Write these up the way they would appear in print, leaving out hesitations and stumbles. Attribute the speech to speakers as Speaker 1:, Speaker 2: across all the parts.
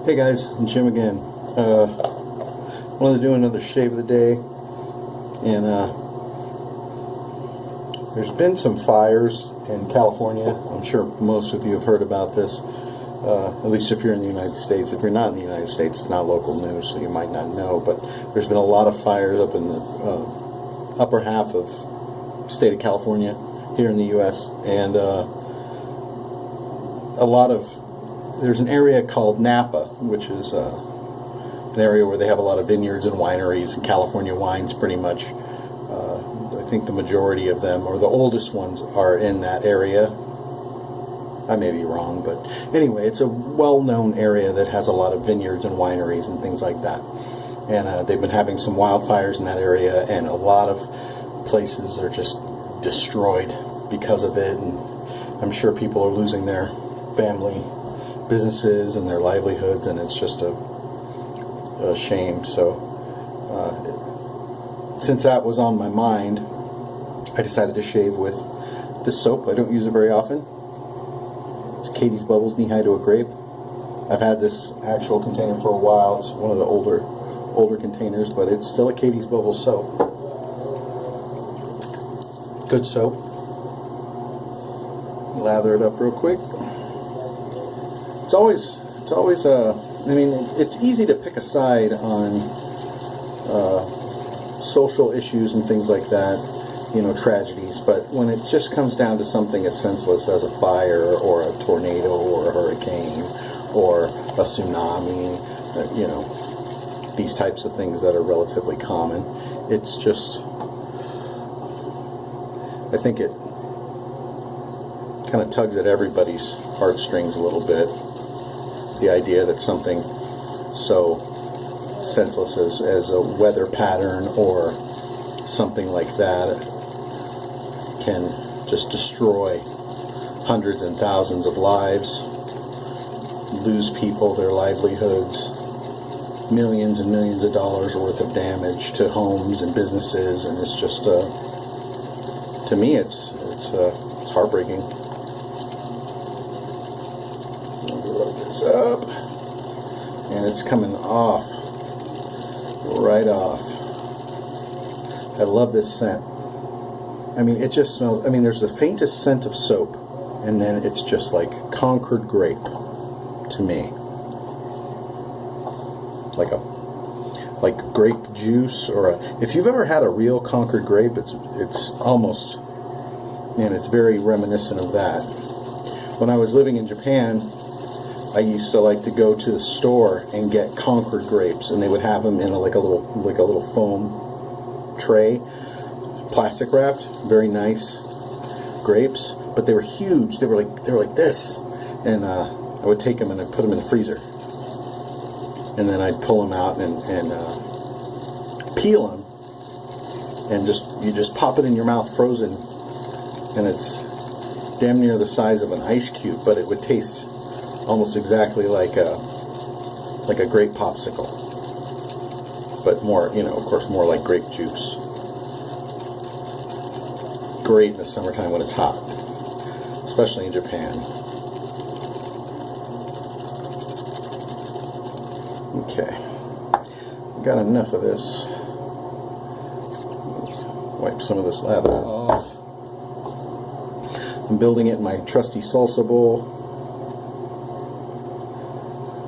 Speaker 1: Hey guys, I'm Jim again. Wanted to do another shave of the day, and there's been some fires in California. I'm sure most of you have heard about this, at least if you're in the United States. If you're not in the United States, it's not local news, so you might not know, but there's been a lot of fires up in the upper half of the state of California here in the U.S., and there's an area called Napa, which is an area where they have a lot of vineyards and wineries, and California wines pretty much. I think the majority of them, or the oldest ones, are in that area. I may be wrong, but anyway, it's a well-known area that has a lot of vineyards and wineries and things like that. And they've been having some wildfires in that area, and a lot of places are just destroyed because of it. And I'm sure people are losing their family businesses and their livelihoods, and it's just a shame. So since that was on my mind, I decided to shave with this soap. I don't use it very often. It's Caties Bubbles Knee High to a Grape. I've had this actual container for a while. It's one of the older containers, but it's still a Caties Bubbles soap. Good soap. Lather it up real quick. It's always I mean, it's easy to pick a side on social issues and things like that, tragedies, but when it just comes down to something as senseless as a fire or a tornado or a hurricane or a tsunami, these types of things that are relatively common, it's just, I think it kind of tugs at everybody's heartstrings a little bit. The idea that something so senseless as a weather pattern or something like that can just destroy hundreds and thousands of lives, lose people their livelihoods, millions and millions of dollars worth of damage to homes and businesses, and it's just to me it's heartbreaking. Up, and it's coming off, right off. I love this scent. I mean, it just smells, there's the faintest scent of soap, and then it's just like conquered grape to me. Like grape juice, or if you've ever had a real conquered grape, it's almost, it's very reminiscent of that. When I was living in Japan, I used to like to go to the store and get conquered grapes, and they would have them in a little foam tray, plastic wrapped, very nice grapes, but they were huge. They were like this, and I would take them and I'd put them in the freezer, and then I'd pull them out and peel them, and you just pop it in your mouth frozen, and it's damn near the size of an ice cube, but it would taste almost exactly like a grape popsicle, but more, of course, more like grape juice. Great in the summertime when it's hot, especially in Japan. Okay, got enough of this. Wipe some of this lather off. I'm building it in my trusty salsa bowl.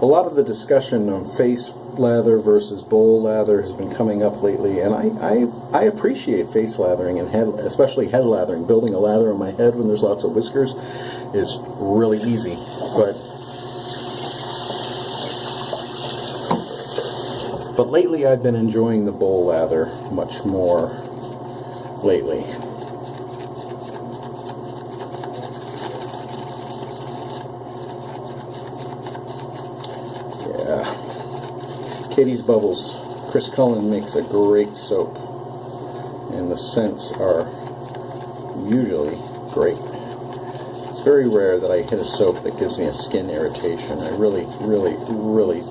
Speaker 1: A lot of the discussion on face lather versus bowl lather has been coming up lately, and I appreciate face lathering and especially head lathering. Building a lather on my head when there's lots of whiskers is really easy, but lately I've been enjoying the bowl lather much more lately. Caties Bubbles. Chris Cullen makes a great soap, and the scents are usually great. It's very rare that I hit a soap that gives me a skin irritation. I really, really, really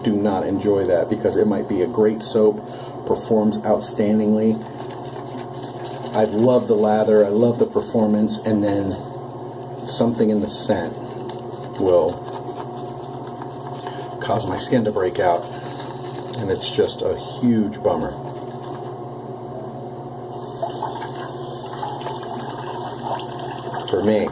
Speaker 1: do not enjoy that, because it might be a great soap, performs outstandingly. I love the lather, I love the performance, and then something in the scent will cause my skin to break out, and it's just a huge bummer. For me.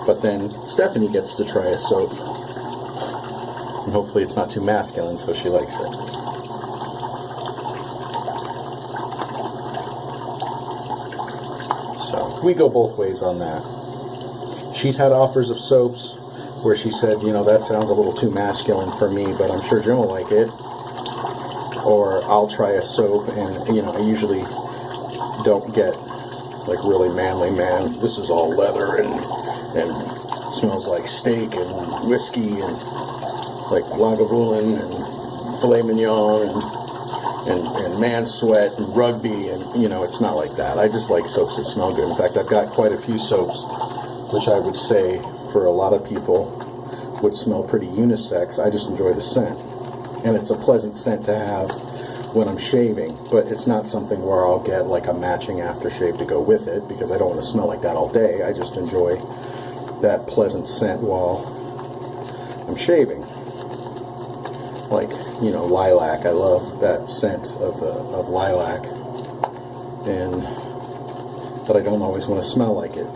Speaker 1: But then Stephanie gets to try a soap, and hopefully it's not too masculine, so she likes it. So we go both ways on that. She's had offers of soaps where she said, you know, that sounds a little too masculine for me, but I'm sure Jim will like it. Or I'll try a soap, and you know, I usually don't get like really manly, man, this is all leather and smells like steak and whiskey and like Lagavulin and filet mignon and man sweat and rugby, and you know, it's not like that. I just like soaps that smell good. In fact, I've got quite a few soaps which I would say for a lot of people would smell pretty unisex. I just enjoy the scent, and it's a pleasant scent to have when I'm shaving, but it's not something where I'll get like a matching aftershave to go with it, because I don't want to smell like that all day. I just enjoy that pleasant scent while I'm shaving. Like, you know, lilac. I love that scent of lilac, but I don't always want to smell like it.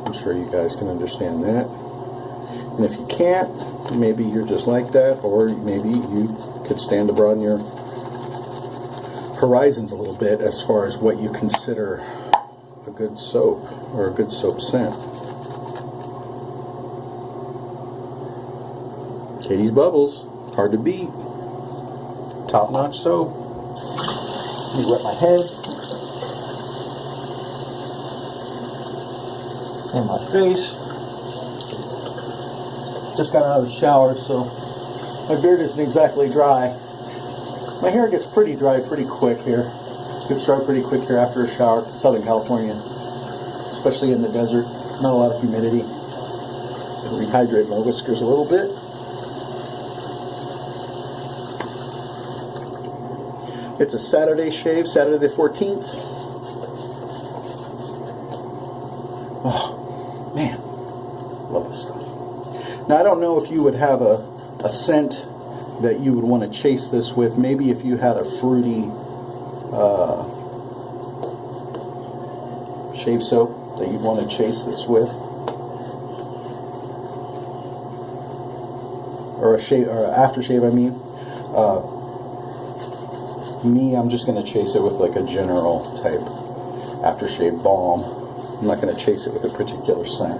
Speaker 1: I'm sure you guys can understand that. And if you can't, maybe you're just like that, or maybe you could stand to broaden your horizons a little bit as far as what you consider a good soap or a good soap scent. Caties Bubbles, hard to beat. Top-notch soap. Let me wet my head and my face. Just got out of the shower, so my beard isn't exactly dry. My hair gets pretty dry pretty quick here. It gets dry pretty quick here after a shower. Southern California, especially in the desert, not a lot of humidity. I'll rehydrate my whiskers a little bit. It's a Saturday shave, Saturday the 14th. Oh, man, love this stuff. Now, I don't know if you would have a scent that you would want to chase this with. Maybe if you had a fruity shave soap that you'd want to chase this with. Or a shave, or aftershave, I mean. Me, I'm just going to chase it with like a general type aftershave balm. I'm not going to chase it with a particular scent.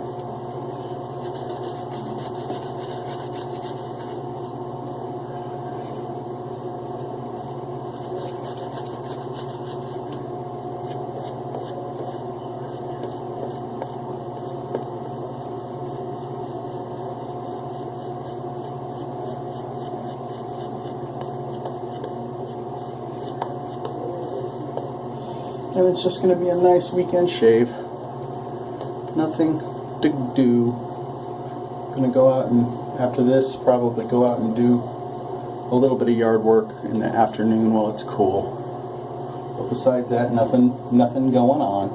Speaker 1: And it's just going to be a nice weekend shave. Nothing to do. Going to go out and, after this, probably go out and do a little bit of yard work in the afternoon while it's cool. But besides that, nothing going on.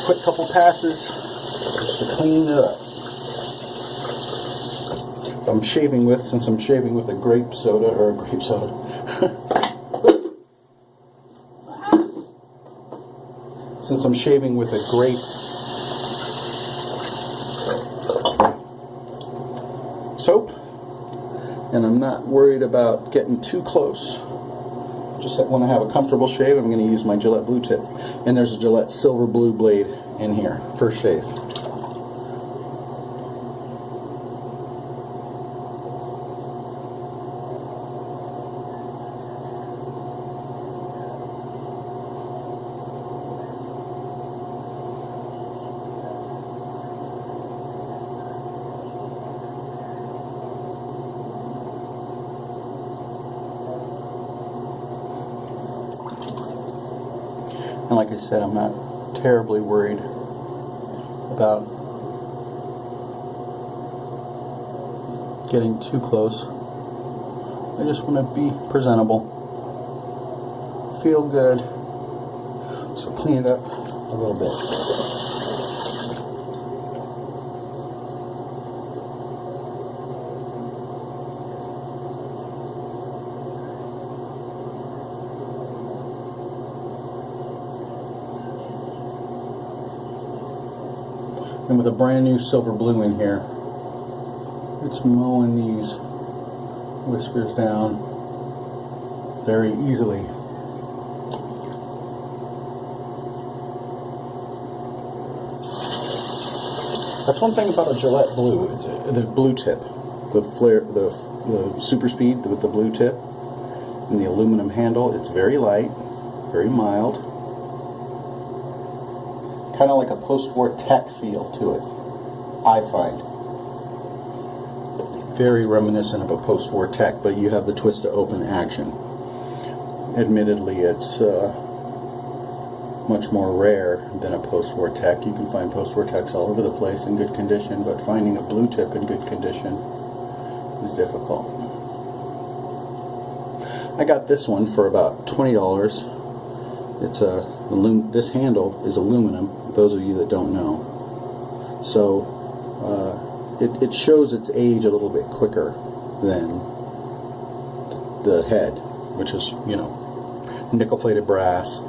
Speaker 1: Quick couple passes just to clean it up. Since I'm shaving with a grape soda, or a grape soda. Since I'm shaving with a grape soap, and I'm not worried about getting too close. Just want to have a comfortable shave. I'm going to use my Gillette Blue Tip, and there's a Gillette Silver Blue blade in here. First shave. And like I said, I'm not terribly worried about getting too close. I just want to be presentable, feel good, So clean it up a little bit. And with a brand new silver blue in here, it's mowing these whiskers down very easily. That's one thing about a Gillette Blue, the blue tip, the flare, the super speed with the blue tip, and the aluminum handle. It's very light, very mild, kind of like a post-war tech feel to it, I find. Very reminiscent of a post-war tech, but you have the twist to open action. Admittedly, it's much more rare than a post-war tech. You can find post-war techs all over the place in good condition, but finding a blue tip in good condition is difficult. I got this one for about $20. It's this handle is aluminum. Those of you that don't know, so it shows its age a little bit quicker than the head, which is, you know, nickel-plated brass.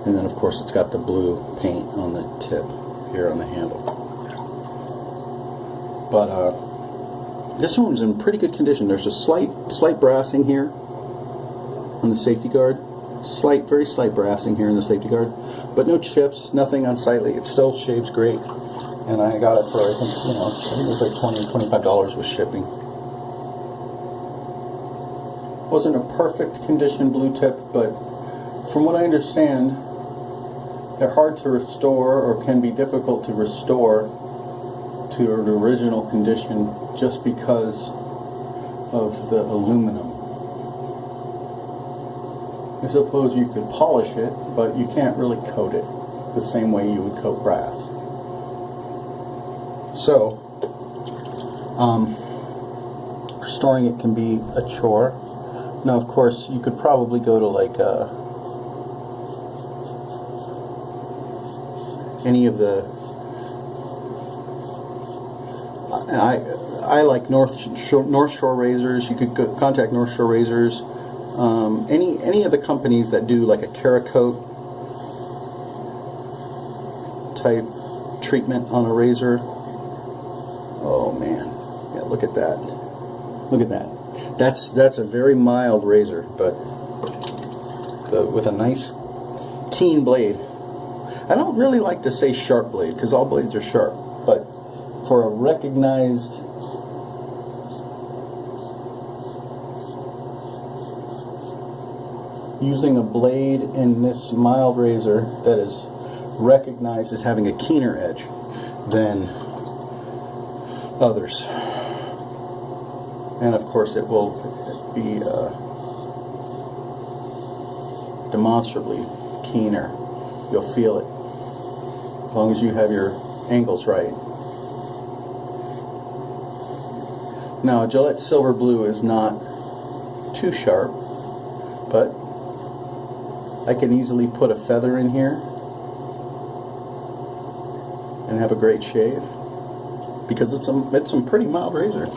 Speaker 1: And then, of course, it's got the blue paint on the tip here on the handle. But this one's in pretty good condition. There's a slight brassing here on the safety guard. Very slight brassing here in the safety guard. But no chips, nothing unsightly. It still shaves great. And I got it for, I think it was like $20 or $25 with shipping. Wasn't a perfect condition blue tip, but from what I understand, they're hard to restore, or can be difficult to restore to an original condition just because of the aluminum. I suppose you could polish it, but you can't really coat it the same way you would coat brass. So, restoring it can be a chore. Now, of course, you could probably go to like any of the. I like North Shore razors. You could contact North Shore razors. Any of the companies that do like a Cerakote type treatment on a razor. Oh man, yeah, look at that. Look at that. That's a very mild razor, but with a nice keen blade. I don't really like to say sharp blade because all blades are sharp, but for a recognized using a blade in this mild razor that is recognized as having a keener edge than others. And of course it will be demonstrably keener. You'll feel it as long as you have your angles right. Now, Gillette Silver Blue is not too sharp, but I can easily put a feather in here and have a great shave because it's a pretty mild razor.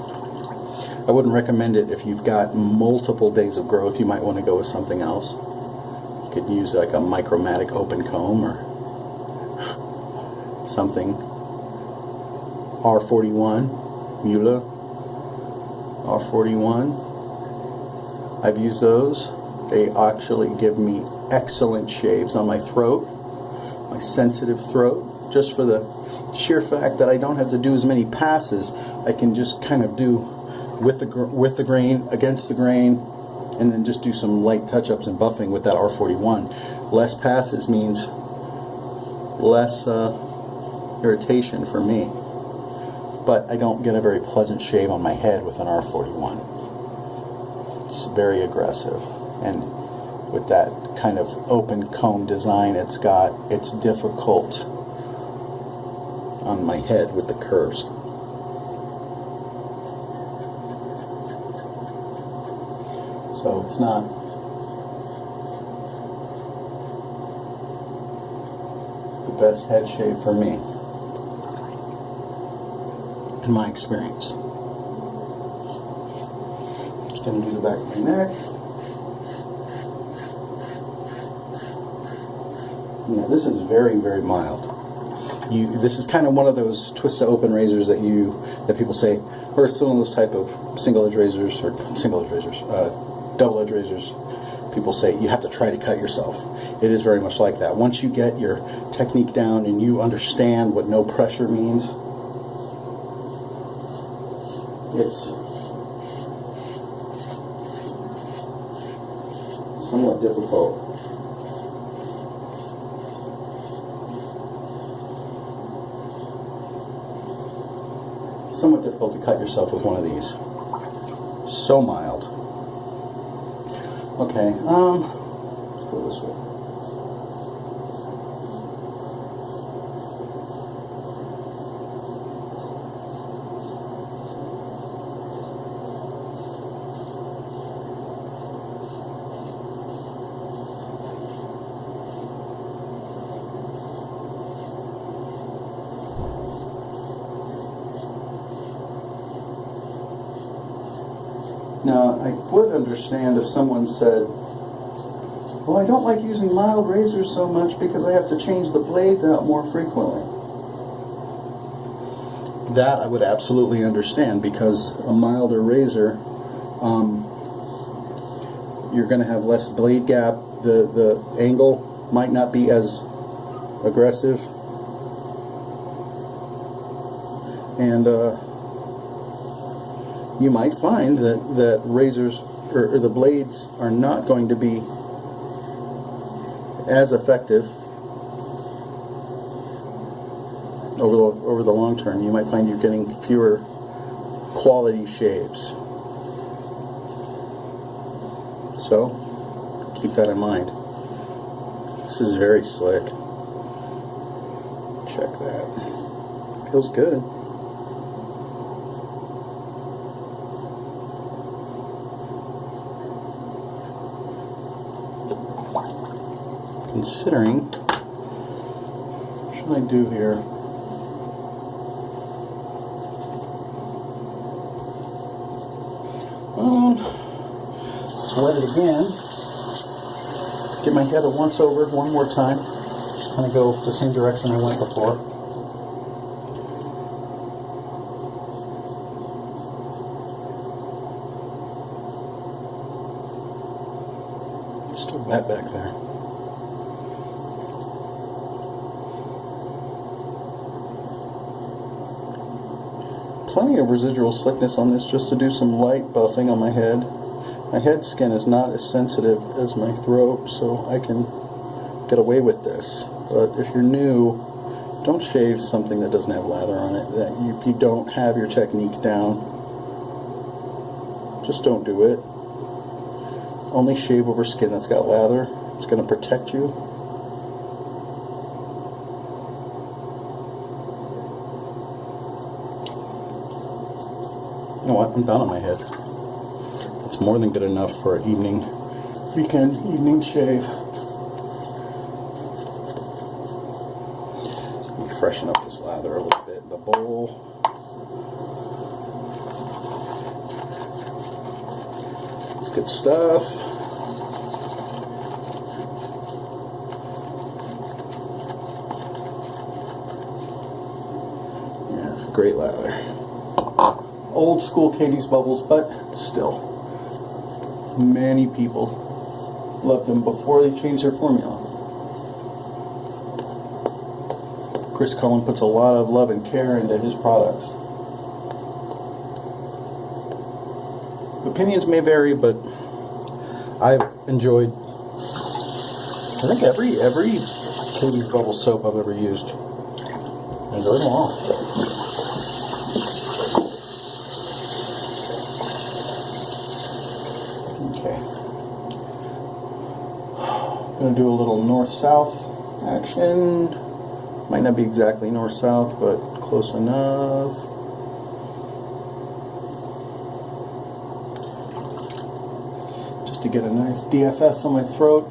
Speaker 1: I wouldn't recommend it if you've got multiple days of growth. You might want to go with something else. You could use like a Micromatic open comb or something. R41, Mueller, R41. I've used those. They actually give me excellent shaves on my throat, my sensitive throat, just for the sheer fact that I don't have to do as many passes. I can just kind of do with the grain, against the grain, and then just do some light touch-ups and buffing with that R41. Less passes means less irritation for me, but I don't get a very pleasant shave on my head with an R41. It's very aggressive, and with that kind of open comb design it's difficult on my head with the curves. So it's not best head shave for me, in my experience. Just going to do the back of my neck. Yeah, this is very, very mild. This is kind of one of those twist to open razors that people say, or it's one of those type of double edge razors. People say you have to try to cut yourself. It is very much like that. Once you get your technique down and you understand what no pressure means, it's somewhat difficult. Somewhat difficult to cut yourself with one of these. So mild. Okay, let's go this way. Now, I would understand if someone said, well, I don't like using mild razors so much because I have to change the blades out more frequently. That I would absolutely understand, because a milder razor, you're going to have less blade gap, the angle might not be as aggressive, and you might find that razors or the blades are not going to be as effective over the long term. You might find you're getting fewer quality shaves. So keep that in mind. This is very slick. Check that. Feels good. Considering, what should I do here? Let's wet it again. Get my head a once over one more time. Just kind of go the same direction I went before. It's still wet back there. Plenty of residual slickness on this, just to do some light buffing on my head. My head skin is not as sensitive as my throat, so I can get away with this. But if you're new, don't shave something that doesn't have lather on it. If you don't have your technique down, just don't do it. Only shave over skin that's got lather. It's going to protect you. You know what? I'm done on my head. It's more than good enough for an evening shave. Let me freshen up this lather a little bit in the bowl. It's good stuff. Yeah, great lather. Old school Caties bubbles, but still, many people loved them before they changed their formula. Chris Cullen puts a lot of love and care into his products. Opinions may vary, but I've enjoyed, I think, every Caties bubble soap I've ever used. I enjoyed them all. Going to do a little north-south action. Might not be exactly north-south, but close enough. Just to get a nice DFS on my throat.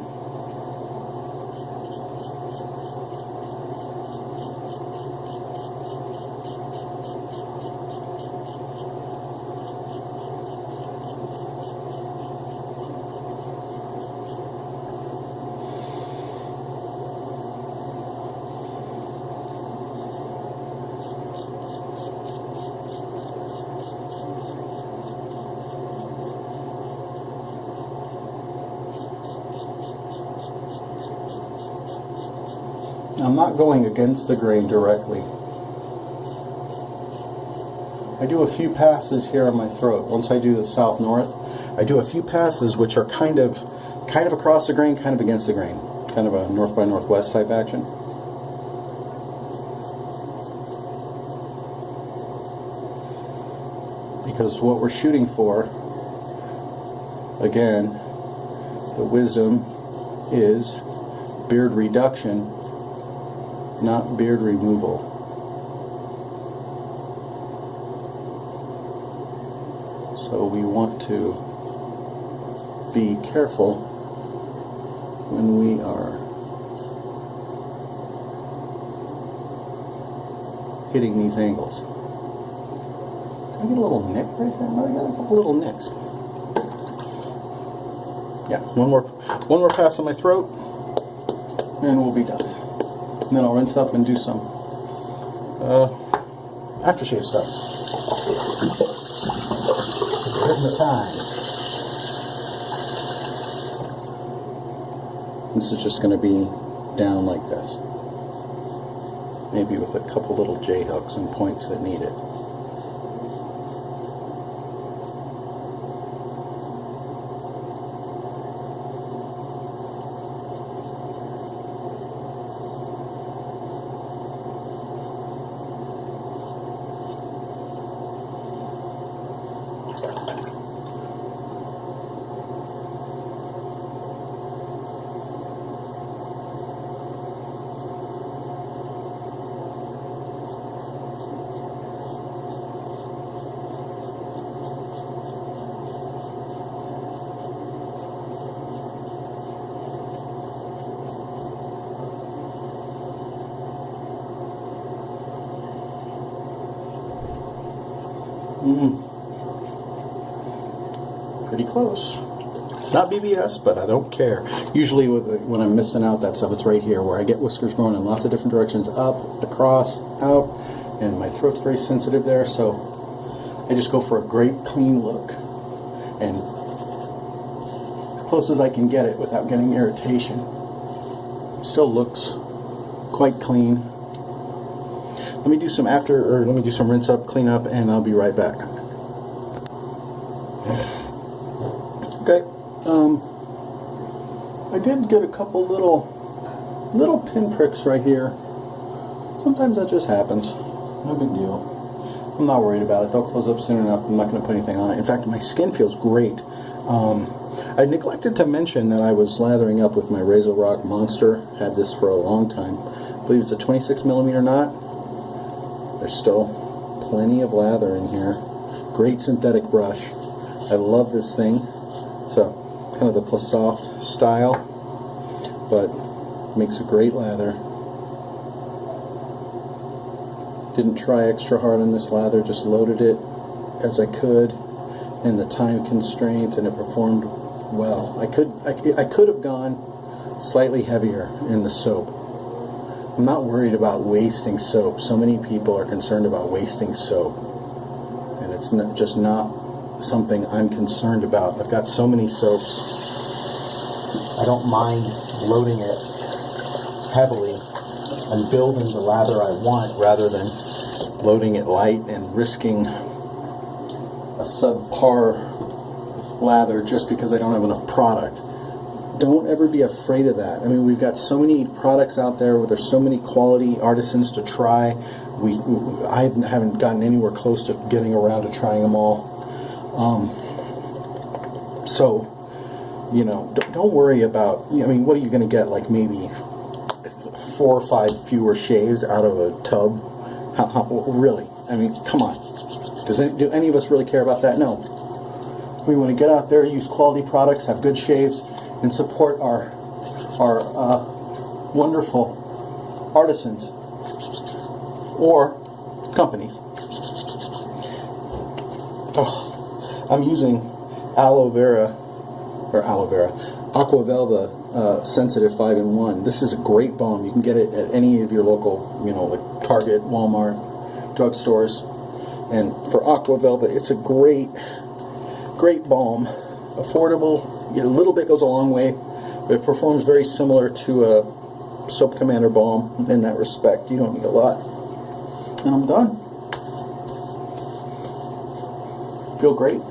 Speaker 1: I'm not going against the grain directly. I do a few passes here on my throat. Once I do the south-north, I do a few passes which are kind of across the grain, kind of against the grain. Kind of a north by northwest type action. Because what we're shooting for, again, the wisdom is beard reduction, not beard removal. So we want to be careful when we are hitting these angles. Did I get a little nick right there? No, I got a couple little nicks. Yeah, one more pass on my throat, and we'll be done. And then I'll rinse up and do some aftershave stuff. Hitting the time. This is just going to be down like this. Maybe with a couple little J-hooks and points that need it. Pretty close. It's not BBS, but I don't care. Usually when I'm missing out that stuff, it's right here where I get whiskers growing in lots of different directions, up, across, out, and my throat's very sensitive there, so I just go for a great clean look and as close as I can get it without getting irritation. Still looks quite clean. Let me do some rinse up, clean up, and I'll be right back. Okay, I did get a couple little pinpricks right here. Sometimes that just happens. No big deal. I'm not worried about it. They'll close up soon enough. I'm not going to put anything on it. In fact, my skin feels great. I neglected to mention that I was lathering up with my RazoRock Monster. Had this for a long time. I believe it's a 26 millimeter knot. There's still plenty of lather in here. Great synthetic brush. I love this thing. It's a kind of the plus soft style, but makes a great lather. Didn't try extra hard on this lather, just loaded it as I could in the time constraints, and it performed well. I could have gone slightly heavier in the soap. I'm not worried about wasting soap. So many people are concerned about wasting soap, and it's just not something I'm concerned about. I've got so many soaps. I don't mind loading it heavily and building the lather I want rather than loading it light and risking a subpar lather just because I don't have enough product. Don't ever be afraid of that. I mean, we've got so many products out there where there's so many quality artisans to try. I haven't gotten anywhere close to getting around to trying them all. So, you know, don't worry about, I mean, what are you going to get? Like maybe 4 or 5 fewer shaves out of a tub? How really? I mean, come on. Do any of us really care about that? No. We want to get out there, use quality products, have good shaves, and support our wonderful artisans or companies. Oh, I'm using Aqua Velva Sensitive 5-in-1. This is a great balm. You can get it at any of your local, like Target, Walmart, drugstores. And for Aqua Velva, it's a great balm. Affordable. A little bit goes a long way. But it performs very similar to Soap Commander Balm in that respect. You don't need a lot. And I'm done. Feel great.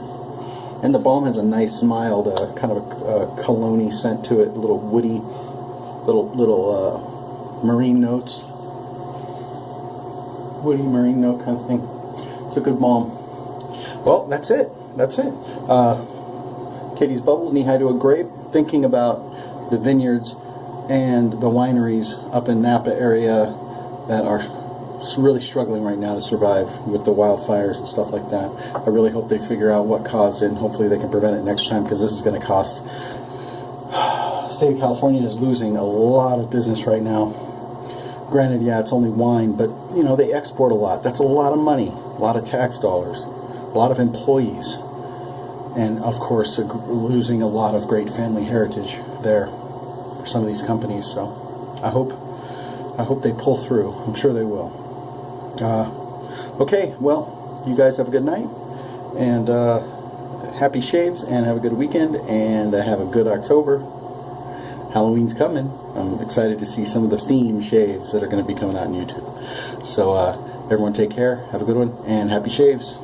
Speaker 1: And the balm has a nice mild kind of a cologne-y scent to it, a little woody, little marine notes. Woody marine note kind of thing. It's a good balm. Well, that's it. That's it. Caties Bubbles, knee high to a grape. Thinking about the vineyards and the wineries up in Napa area that are really struggling right now to survive with the wildfires and stuff like that. I really hope they figure out what caused it, and hopefully they can prevent it next time, because this is going to cost. The state of California is losing a lot of business right now. Granted, yeah, it's only wine, but you know, they export a lot. That's a lot of money, a lot of tax dollars, a lot of employees, and of course losing a lot of great family heritage there for some of these companies. So I hope they pull through. I'm sure they will. Okay, well, you guys have a good night, and happy shaves, and have a good weekend, and have a good October. Halloween's coming. I'm excited to see some of the theme shaves that are going to be coming out on YouTube. So everyone take care, have a good one, and happy shaves.